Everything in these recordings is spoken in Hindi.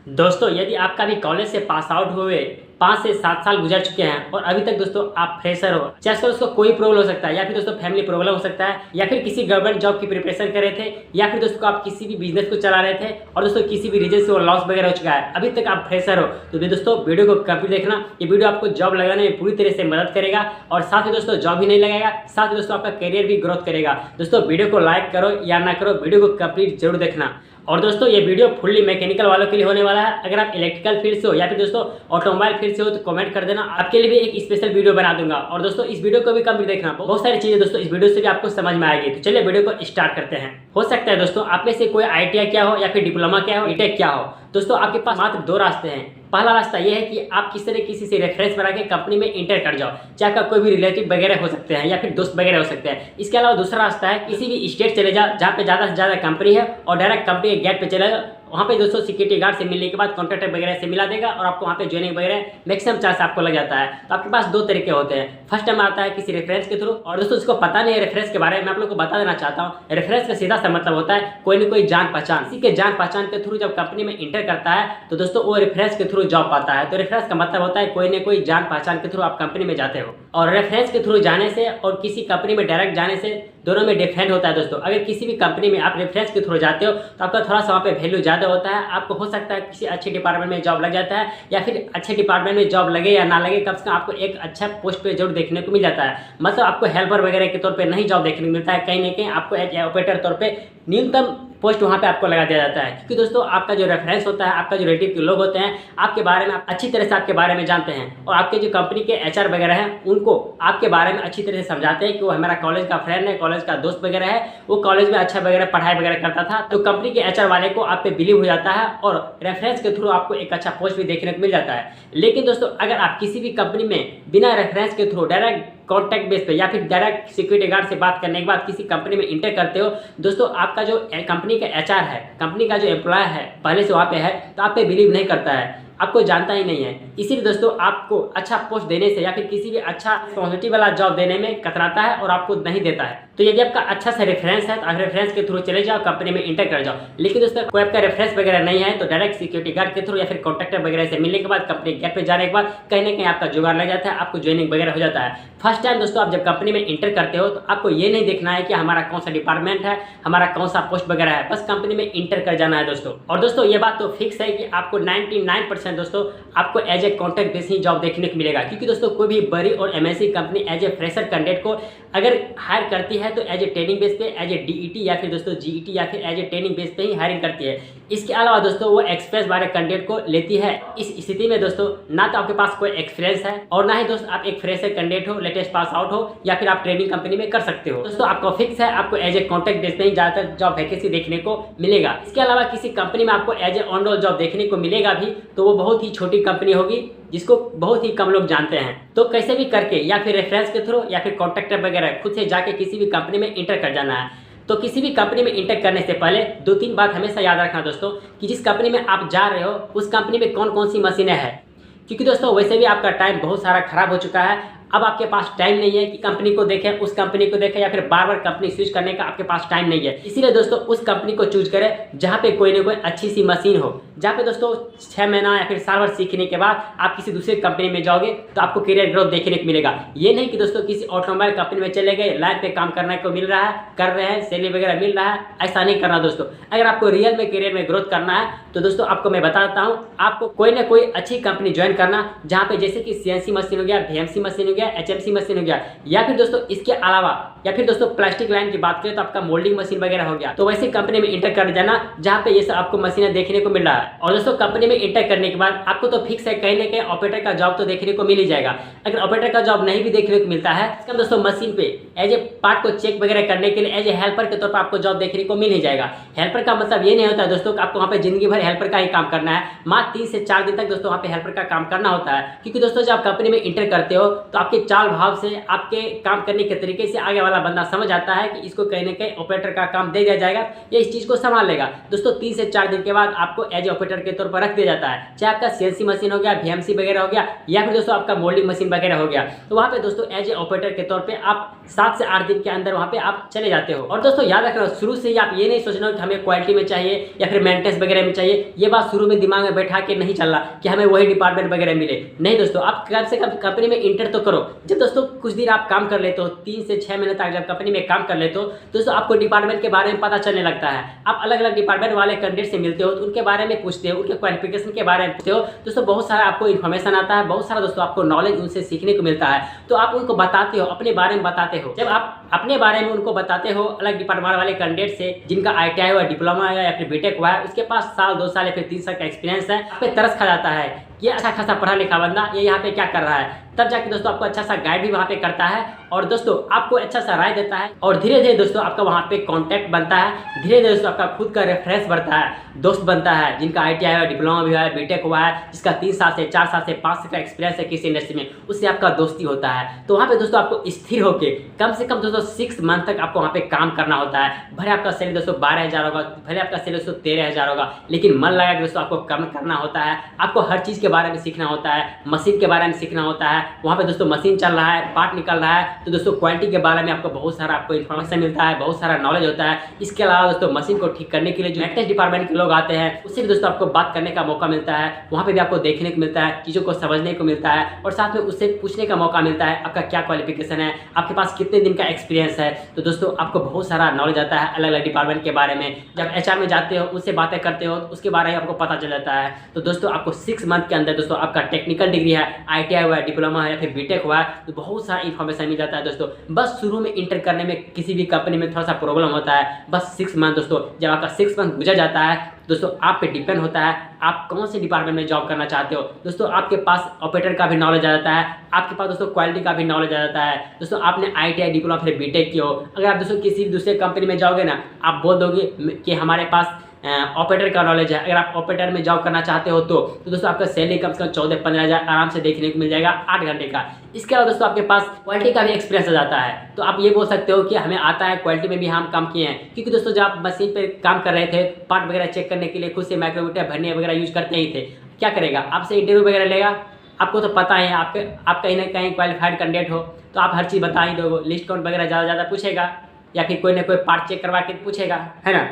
दोस्तों यदि आपका भी कॉलेज से पास आउट हुए 5 से 7 साल गुजर चुके हैं और अभी तक दोस्तों आप फ्रेशर हो, चाहे सर उसको कोई प्रॉब्लम हो सकता है या फिर दोस्तों फैमिली प्रॉब्लम हो सकता है या फिर किसी गवर्नमेंट जॉब की प्रिपरेशन कर रहे थे या फिर दोस्तों आप किसी भी बिजनेस को चला रहे थे और दोस्तों किसी भी रीजन से वो लॉस वगैरह हो चुका है, अभी तक आप फ्रेशर हो तो भी दोस्तों वीडियो को कंप्लीट देखना। ये वीडियो आपको जॉब लगाने में पूरी तरह से मदद करेगा और साथ ही दोस्तों जॉब ही नहीं लगेगा, साथ ही दोस्तों आपका करियर भी ग्रोथ करेगा। दोस्तों वीडियो को लाइक करो या ना करो, वीडियो को कंप्लीट जरूर देखना। और दोस्तों ये वीडियो फुल्ली मैकेनिकल वालों के लिए होने वाला है। अगर आप इलेक्ट्रिकल फील्ड से हो या फिर दोस्तों ऑटोमोबाइल फील्ड से हो तो कमेंट कर देना, आपके लिए भी एक स्पेशल वीडियो बना दूंगा। और दोस्तों इस वीडियो को भी कंप्लीट देखना, बहुत सारी चीजें दोस्तों इस वीडियो से भी आपको समझ में आएगी। तो चलिए वीडियो को स्टार्ट करते हैं। हो सकता है दोस्तों आप में से कोई ITI क्या हो या फिर डिप्लोमा क्या हो, बीटेक क्या हो। दोस्तों आपके पास मात्र 2 रास्ते हैं। पहला रास्ता यह है कि आप किसी न किसी से रेफरेंस बना के कंपनी में इंटर कर जाओ, चाहे आपका कोई भी रिलेटिव वगैरह हो सकते हैं या फिर दोस्त वगैरह हो सकते हैं। इसके अलावा दूसरा रास्ता है किसी भी स्टेट चले जाओ जहाँ पे ज़्यादा से ज़्यादा कंपनी है और डायरेक्ट कंपनी के गेट पे चले जाओ। वहाँ पे दोस्तों सिक्योरिटी गार्ड से मिलने के बाद कॉन्ट्रैक्टर वगैरह से मिला देगा और आपको वहाँ पे ज्वाइनिंग वगैरह मैक्सिमम चार्ज आपको लग जाता है। तो आपके पास 2 तरीके होते हैं। फर्स्ट टाइम आता है किसी रेफरेंस के थ्रू, और दोस्तों इसको पता नहीं है रेफरेंस के बारे में, मैं आप लोग को बता देना चाहता हूँ। रेफरेंस का सीधा सा मतलब होता है कोई ना कोई जान पहचान, इसी के जान पहचान के थ्रू जब कंपनी में इंटर करता है तो दोस्तों वो रेफरेंस के थ्रू जॉब पाता है। तो रेफरेंस का मतलब होता है कोई ना कोई जान पहचान के थ्रू आप कंपनी में जाते हो। और रेफरेंस के थ्रू जाने से और किसी कंपनी में डायरेक्ट जाने से दोनों में डिफरेंट होता है दोस्तों। अगर किसी भी कंपनी में आप रेफरेंस के थ्रू जाते हो तो आपका थोड़ा सा वहाँ पे वैल्यू ज़्यादा होता है। आपको हो सकता है किसी अच्छे डिपार्टमेंट में जॉब लग जाता है या फिर अच्छे डिपार्टमेंट में जॉब लगे या ना लगे, कम से कम आपको एक अच्छा पोस्ट पे जरूर देखने को मिल जाता है। मतलब आपको हेल्पर वगैरह के तौर पे नहीं जॉब देखने को मिलता है, कहीं ना कहीं आपको एक ऑपरेटर तौर पे न्यूनतम पोस्ट वहाँ पे आपको लगा दिया जाता है। क्योंकि दोस्तों आपका जो रेफरेंस होता है, आपका जो रिलेटिव के लोग होते हैं आपके बारे में अच्छी तरह से आपके बारे में जानते हैं और आपके जो कंपनी के HR वगैरह हैं उनको आपके बारे में अच्छी तरह से समझाते हैं कि वो हमारा कॉलेज का फ्रेंड है, कॉलेज का दोस्त वगैरह है, वो कॉलेज में अच्छा वगैरह पढ़ाई वगैरह करता था। तो कंपनी के HR वाले को आप पे बिलीव हो जाता है और रेफरेंस के थ्रू आपको एक अच्छा पोस्ट भी देखने को मिल जाता है। लेकिन दोस्तों अगर आप किसी भी कंपनी में बिना रेफरेंस के थ्रू डायरेक्ट कॉन्टैक्ट बेस पे या फिर डायरेक्ट सिक्योरिटी गार्ड से बात करने के बाद किसी कंपनी में इंटर करते हो, दोस्तों आपका जो कंपनी का HR है, कंपनी का जो एम्प्लॉय है पहले से वहाँ पे है, तो आप पे बिलीव नहीं करता है, आपको जानता ही नहीं है। इसीलिए दोस्तों आपको अच्छा पोस्ट देने से या फिर किसी भी अच्छा रिस्पॉन्सिबिलिटी वाला जॉब देने में कतराता है और आपको नहीं देता है। तो यदि आपका अच्छा सा रेफरेंस है तो आप रेफरेंस के थ्रू चले जाओ, कंपनी में इंटर कर जाओ। लेकिन दोस्तों कोई आपका रेफरेंस वगैरह नहीं है तो डायरेक्ट सिक्योरिटी गार्ड के थ्रू या फिर कॉन्ट्रैक्टर वगैरह से मिलने के बाद कंपनी गेट पे जाने के बाद कहीं ना कहीं आपका जुगाड़ लग जाता है, आपको ज्वाइनिंग वगैरह हो जाता है। फर्स्ट टाइम दोस्तों आप जब कंपनी में इंटर करते हो तो आपको ये नहीं देखना है कि हमारा कौन सा डिपार्टमेंट है, हमारा कौन सा पोस्ट वगैरह है, बस कंपनी में इंटर कर जाना है दोस्तों। और दोस्तों ये बात तो फिक्स है कि आपको 99% दोस्तों आपको एज ए कॉन्ट्रैक्ट बेस ही जॉब देखने को मिलेगा। क्योंकि दोस्तों कोई भी बड़ी और MNC company as a fresher candidate को अगर हायर करती है तो एज ए ट्रेनिंग बेस पे, एज ए DET या फिर दोस्तों GET या फिर एज ए ट्रेनिंग बेस पे ही हायरिंग करती है। इसके अलावा दोस्तों वो एक्सपीरियंस वाले कैंडिडेट को लेती है। इस स्थिति में दोस्तों ना तो आपके पास कोई एक्सपीरियंस है और ना ही दोस्त आप एक फ्रेशर कैंडिडेट हो, लेटेस्ट पास आउट हो या फिर आप ट्रेनिंग कंपनी में कर सकते हो। दोस्तों आपको फिक्स है आपको एज ए कॉन्ट्रैक्ट बेस पे ही ज़्यादातर जॉब वैकेंसी देखने को मिलेगा। इसके अलावा किसी कंपनी में आपको as a on roll job देखने को मिलेगा भी तो वो बहुत ही छोटी कंपनी होगी जिसको बहुत ही कम लोग जानते हैं। तो कैसे भी करके या फिर रेफरेंस के थ्रू या फिर कॉन्ट्रैक्टर वगैरह खुद से जाके किसी भी कंपनी में इंटर कर जाना है। तो किसी भी कंपनी में इंटर करने से पहले 2-3 बात हमेशा याद रखना दोस्तों कि जिस कंपनी में आप जा रहे हो उस कंपनी में कौन कौन सी मशीनें हैं। क्योंकि दोस्तों वैसे भी आपका टाइम बहुत सारा खराब हो चुका है, अब आपके पास टाइम नहीं है कि कंपनी को देखें, उस कंपनी को देखें या फिर बार बार कंपनी स्विच करने का आपके पास टाइम नहीं है। इसीलिए दोस्तों उस कंपनी को चूज करें जहाँ पे कोई ना कोई अच्छी सी मशीन हो, जहाँ पे दोस्तों 6 महीना या फिर साल भर सीखने के बाद आप किसी दूसरी कंपनी में जाओगे तो आपको करियर ग्रोथ देखने को मिलेगा। ये नहीं कि दोस्तों किसी ऑटोमोबाइल कंपनी में चले गए, लाइन पे काम करने को मिल रहा है, कर रहे हैं, सैलरी वगैरह मिल रहा है, ऐसा नहीं करना दोस्तों। अगर आपको रियल में करियर में ग्रोथ करना है तो दोस्तों आपको मैं बताता हूँ, आपको कोई ना कोई अच्छी कंपनी ज्वाइन करना जहाँ पे जैसे कि CNC मशीन हो गया, VMC मशीन हो गया, HMC मशीन हो गया, या फिर दोस्तों इसके अलावा या फिर दोस्तों प्लास्टिक लाइन की बात करें तो आपका मोल्डिंग मशीन वगैरह हो गया। तो वैसे कंपनी में इंटर कर जाना जहाँ पे ये सब आपको मशीनें देखने को मिल रहा है। और दोस्तों कंपनी में इंटर करने के बाद आपको तो फिक्स है कहीं ना कहीं ऑपरेटर का जॉब तो देखने को मिल ही जाएगा। अगर ऑपरेटर का जॉब नहीं भी देखने को मिलता है इसका दोस्तों मशीन पे एज ए पार्ट को चेक वगैरह करने के लिए एज ए हेल्पर के तौर पर आपको जॉब देखने को मिल ही जाएगा। हेल्पर का मतलब ये नहीं होता है दोस्तों कि आपको वहाँ पे जिंदगी भर हेल्पर का ही काम करना है, मात्र 3 से 4 दिन तक दोस्तों वहाँ पे हेल्पर का काम करना होता है। क्योंकि दोस्तों जब आप कंपनी में इंटर करते हो तो आपके चाल भाव से, आपके काम करने के तरीके से आगे वाला बंदा समझ आता है कि इसको कहीं ना कहीं ऑपरेटर का काम दे दिया जाएगा, ये इस चीज़ को संभाल लेगा। दोस्तों 3 से 4 दिन के बाद आपको एज ए ऑपरेटर के तौर पर रख दिया जाता है, चाहे आपका सीएनसी मशीन हो गया, वीएमसी वगैरह हो गया, या फिर दोस्तों आपका मोल्डिंग मशीन वगैरह हो गया, तो वहाँ पे दोस्तों एज ए ऑपरेटर के तौर पे आप 7 से 8 दिन के अंदर वहाँ पे आप चले जाते हो। और दोस्तों याद रखना, शुरू से ही आप ये नहीं सोचना कि हमें क्वालिटी में चाहिए या फिर मेंटेनेंस वगैरह में चाहिए, ये बात शुरू में दिमाग में बैठा के नहीं चलना कि हमें वही डिपार्टमेंट वगैरह मिले। नहीं दोस्तों, आप कम से कम कंपनी में इंटर तो करो। जब दोस्तों कुछ दिन आप काम कर लेते हो, 3 से 6 महीने तक जब कंपनी में काम कर लेते हो, दोस्तों आपको डिपार्टमेंट के बारे में पता चलने लगता है। आप अलग अलग डिपार्टमेंट वाले कैंडिडेट से मिलते हो, तो उनके बारे में पूछते हो, उनके क्वालिफिकेशन के बारे में पूछते हो, दोस्तों बहुत सारा आपको इन्फॉर्मेशन आता है, बहुत सारा दोस्तों आपको नॉलेज उनसे सीखने को मिलता है। तो आप उनको बताते हो, अपने बारे में बताते हो। जब आप अपने बारे में उनको बताते हो अलग डिपार्टमेंट वाले कैंडिडेट से जिनका ITI हुआ, डिप्लोमा हुआ या फिर बीटेक हुआ है, उसके पास साल 2 साल या फिर 3 साल का एक्सपीरियंस है, आप पे तरस खा जाता है ये अच्छा खासा पढ़ा लिखा बंदा ये यहाँ पे क्या कर रहा है। तब जाके दोस्तों आपको अच्छा सा गाइड भी वहाँ पे करता है और दोस्तों आपको अच्छा सा राय देता है, और धीरे धीरे दोस्तों आपका वहाँ पे कॉन्टैक्ट बनता है, धीरे धीरे दोस्तों आपका खुद का रेफरेंस बढ़ता है, दोस्त बनता है जिनका ITI हुआ, डिप्लोमा भी हुआ है, बीटेक हुआ है, जिसका 3 साल से 4 साल से 5 साल का एक्सपीरियंस है किसी इंडस्ट्री में, उससे आपका दोस्ती होता है। तो वहाँ पे दोस्तों आपको स्थिर होकर कम से कम दोस्तों 6 मंथ तक आपको वहाँ पे काम करना होता है। भले आपका सैलरी दोस्तों 12,000 होगा, भले आपका सैलरी दोस्तों 13,000 होगा, लेकिन मन लगा कि दोस्तों आपको कम करना होता है, आपको हर चीज़ के बारे में सीखना होता है, मशीन के बारे में सीखना होता है। वहाँ पे दोस्तों मशीन चल रहा है, पार्ट निकल रहा है, तो दोस्तों क्वालिटी के बारे में आपको बहुत सारा आपको इन्फॉर्मेशन मिलता है, बहुत सारा नॉलेज होता है। इसके अलावा दोस्तों मशीन को ठीक करने के लिए जो मेंटेनेंस डिपार्टमेंट के लोग आते हैं, उससे भी दोस्तों आपको बात करने का मौका मिलता है, वहाँ पे भी आपको देखने को मिलता है, चीज़ों को समझने को मिलता है, और साथ में उससे पूछने का मौका मिलता है आपका क्या क्वालिफिकेशन है, आपके पास कितने दिन का एक्सपीरियंस है। तो दोस्तों आपको बहुत सारा नॉलेज आता है अलग अलग डिपार्टमेंट के बारे में। जब HR में जाते हो, उससे बातें करते हो, उसके बारे में आपको पता चल जाता है। तो दोस्तों आपको 6 मंथ के अंदर दोस्तों आपका टेक्निकल डिग्री है, ITI हुआ है, डिप्लोमा है या फिर बीटेक हुआ है, तो बहुत सारा इन्फॉर्मेशन मिल जाता है दोस्तों। बस शुरू में इंटर करने में किसी भी कंपनी में थोड़ा सा प्रॉब्लम होता है, बस 6 मंथ दोस्तों। जब आपका 6 मंथ गुजर जाता है दोस्तों, आप पे डिपेंड होता है आप कौन से डिपार्टमेंट में जॉब करना चाहते हो। दोस्तों आपके पास ऑपरेटर का भी नॉलेज आ जाता है, आपके पास दोस्तों क्वालिटी का भी नॉलेज आ जाता है। दोस्तों आपने ITI, डिप्लोमा फिर बीटेक किया हो, अगर आप दोस्तों किसी भी दूसरे कंपनी में जाओगे ना, आप बोल दोगे कि हमारे पास ऑपरेटर का नॉलेज है। अगर आप ऑपरेटर में जॉब करना चाहते हो तो दोस्तों आपका सैलरी कम से कम 14-15 हज़ार आराम से देखने को मिल जाएगा 8 घंटे का। इसके अलावा दोस्तों आपके पास क्वालिटी का भी एक्सपीरियंस आ जाता है, तो आप ये बोल सकते हो कि हमें आता है, क्वालिटी में भी हम काम किए हैं। क्योंकि दोस्तों जब आप मशीन पे काम कर रहे थे, पार्ट वगैरह चेक करने के लिए खुद से माइक्रोमीटर भरने वगैरह यूज करते ही थे, क्या करेगा, आपसे इंटरव्यू वगैरह लेगा, आपको तो पता है आप कहीं ना कहीं क्वालिफाइड कैंडिडेट हो, तो आप हर चीज़ बता ही दोगे। लिस्ट काउंट वगैरह ज़्यादा पूछेगा, या फिर कोई ना कोई पार्ट चेक करवा के पूछेगा, है ना,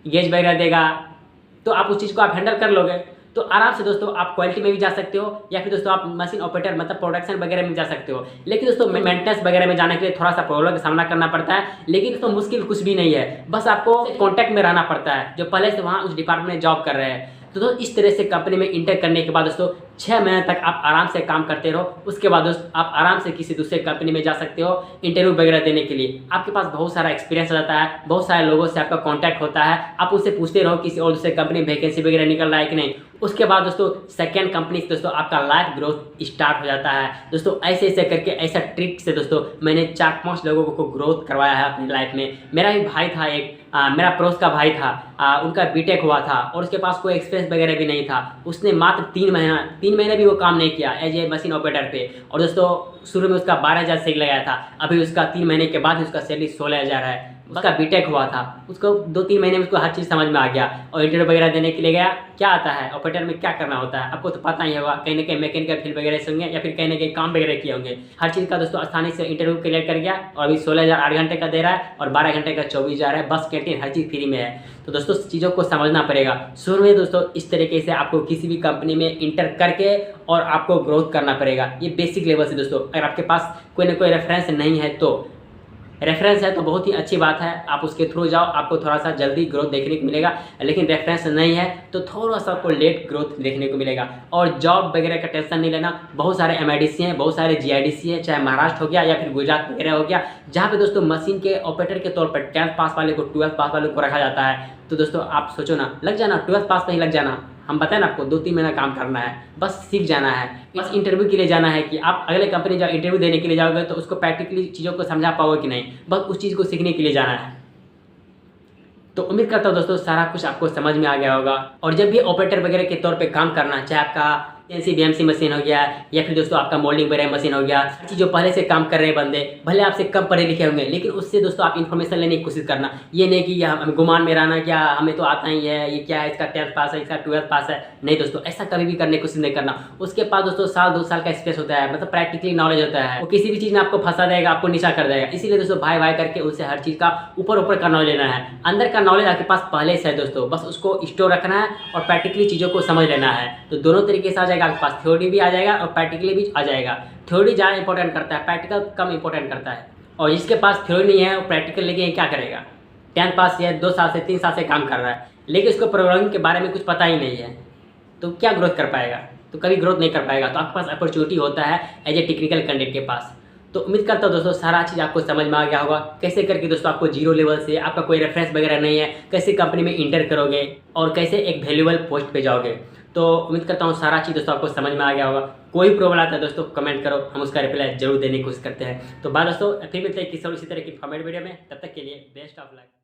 गेज वगैरह देगा, तो आप उस चीज़ को आप हैंडल कर लोगे। तो आराम से दोस्तों आप क्वालिटी में भी जा सकते हो, या फिर दोस्तों आप मशीन ऑपरेटर मतलब प्रोडक्शन वगैरह में जा सकते हो। लेकिन दोस्तों मेंटेनेंस वगैरह में जाने के लिए थोड़ा सा प्रॉब्लम का सामना करना पड़ता है, लेकिन दोस्तों मुश्किल कुछ भी नहीं है, बस आपको कॉन्टैक्ट में रहना पड़ता है जो पहले से वहाँ उस डिपार्टमेंट में जॉब कर रहे हैं। तो दोस्तों इस तरह से कंपनी में इंटर करने के बाद दोस्तों 6 महीने तक आप आराम से काम करते रहो। उसके बाद दोस्त आप आराम से किसी दूसरे कंपनी में जा सकते हो इंटरव्यू वगैरह देने के लिए। आपके पास बहुत सारा एक्सपीरियंस रहता है, बहुत सारे लोगों से आपका कांटेक्ट होता है, आप उससे पूछते रहो किसी और दूसरे कंपनी में वैकेंसी वगैरह निकल रहा है कि नहीं। उसके बाद दोस्तों सेकेंड कंपनी से दोस्तों आपका लाइफ ग्रोथ स्टार्ट हो जाता है। दोस्तों ऐसे ऐसे करके ऐसा ट्रिक से दोस्तों मैंने 4-5 लोगों को ग्रोथ करवाया है अपनी लाइफ में। मेरा भी भाई था एक, मेरा पड़ोस का भाई था, उनका बीटेक हुआ था और उसके पास कोई एक्सपीरियंस वगैरह भी नहीं था। उसने मात्र 3 महीने भी वो काम नहीं किया एज ए मशीन ऑपरेटर पे, और दोस्तों शुरू में उसका 12,000 सैलरी लगाया था, अभी उसका 3 महीने के बाद उसका सैलरी 16,000 है। उसका बीटेक हुआ था, उसको 2-3 महीने में उसको हर चीज़ समझ में आ गया, और इंटरव्यू वगैरह देने के लिए गया। क्या आता है ऑपरेटर में, क्या करना होता है आपको तो पता ही होगा, कहीं ना कहीं मैकेनिकल फील्ड वगैरह से होंगे या फिर कहीं ना कहीं काम वगैरह किए होंगे। हर चीज़ का दोस्तों आसानी से इंटरव्यू क्लियर कर गया, और अभी 16,000 8 घंटे का दे रहा है, और 12 घंटे का 24,000 है। बस कैंटीन हर चीज़ फ्री में है। तो दोस्तों चीज़ों को समझना पड़ेगा। शुरू में दोस्तों इस तरीके से आपको किसी भी कंपनी में इंटर करके और आपको ग्रोथ करना पड़ेगा, ये बेसिक लेवल से दोस्तों। अगर आपके पास कोई ना कोई रेफरेंस नहीं है तो रेफरेंस है तो बहुत ही अच्छी बात है, आप उसके थ्रू जाओ, आपको थोड़ा सा जल्दी ग्रोथ देखने को मिलेगा। लेकिन रेफरेंस नहीं है तो थोड़ा सा आपको लेट ग्रोथ देखने को मिलेगा। और जॉब वगैरह का टेंशन नहीं लेना, बहुत सारे MIDC हैं, बहुत सारे GIDC हैं, चाहे महाराष्ट्र हो गया या फिर गुजरात वगैरह हो गया, जहाँ पे दोस्तों मशीन के ऑपरेटर के तौर पर 10th पास वाले को 12th पास वाले को रखा जाता है। तो दोस्तों आप सोचो ना, लग जाना 12th पास पे ही लग जाना। हम बताएं ना आपको 2-3 महीना काम करना है, बस सीख जाना है, बस इंटरव्यू के लिए जाना है कि आप अगले कंपनी जब इंटरव्यू देने के लिए जाओगे तो उसको प्रैक्टिकली चीज़ों को समझा पाओगे कि नहीं, बस उस चीज़ को सीखने के लिए जाना है। तो उम्मीद करता हूँ दोस्तों सारा कुछ आपको समझ में आ गया होगा। और जब भी ऑपरेटर वगैरह के तौर पे काम करना, चाहे आपका CNC BMC मशीन हो गया, या फिर दोस्तों आपका मोल्डिंग वगैरह मशीन हो गया, जो पहले से काम कर रहे बंदे, भले आपसे कम पढ़े लिखे होंगे, लेकिन उससे दोस्तों आप इन्फॉर्मेशन लेने की कोशिश करना। ये नहीं कि हम गुमान में रहना, क्या हमें तो आता ही है, ये क्या है, इसका 10th पास है, इसका 12th पास है। नहीं दोस्तों, ऐसा कभी भी करने की कोशिश नहीं करना। उसके पास दोस्तों साल 2 साल का एक्सपीरियंस होता है, मतलब प्रैक्टिकली नॉलेज होता है। वो किसी भी चीज़ में आपको फंसा देगा, आपको नीचा कर देगा। इसीलिए दोस्तों भाई भाई करके उससे हर चीज़ का ऊपर का नॉलेज लेना है। अंदर का नॉलेज आपके पास पहले से है दोस्तों, बस उसको स्टोर रखना है और प्रैक्टिकली चीज़ों को समझ लेना है। तो दोनों तरीके से आ जाएगा आपके पास, थ्योरी भी आ जाएगा और प्रैक्टिकली भी आ जाएगा। थ्योरी ज़्यादा इंपॉर्टेंट करता है, प्रैक्टिकल कम इंपॉर्टेंट करता है। और जिसके पास थ्योरी नहीं है वो प्रैक्टिकल लेके क्या करेगा? 10th पास या 2 साल से 3 साल से काम कर रहा है, लेकिन उसको प्रोग्रामिंग के बारे में कुछ पता ही नहीं है, तो क्या ग्रोथ कर पाएगा? तो कभी ग्रोथ नहीं कर पाएगा। तो आपके पास अपॉर्चुनिटी होता है एज ए टेक्निकल कैंडिडेट के पास। तो उम्मीद करता हूँ दोस्तों सारा चीज़ आपको समझ में आ गया होगा, कैसे करके दोस्तों आपको जीरो लेवल से, आपका कोई रेफरेंस वगैरह नहीं है, कैसे कंपनी में इंटर करोगे और कैसे एक वैल्यूएबल पोस्ट पे जाओगे। तो उम्मीद करता हूँ सारा चीज़ दोस्तों आपको समझ में आ गया होगा। कोई प्रॉब्लम आता है दोस्तों कमेंट करो, हम उसका रिप्लाई जरूर देने की कोशिश करते हैं। तो बाय दोस्तों, फिर मिलते हैं किसी और इसी तरह की इन्फॉर्मेटिव वीडियो में। तब तक के लिए बेस्ट ऑफ लक।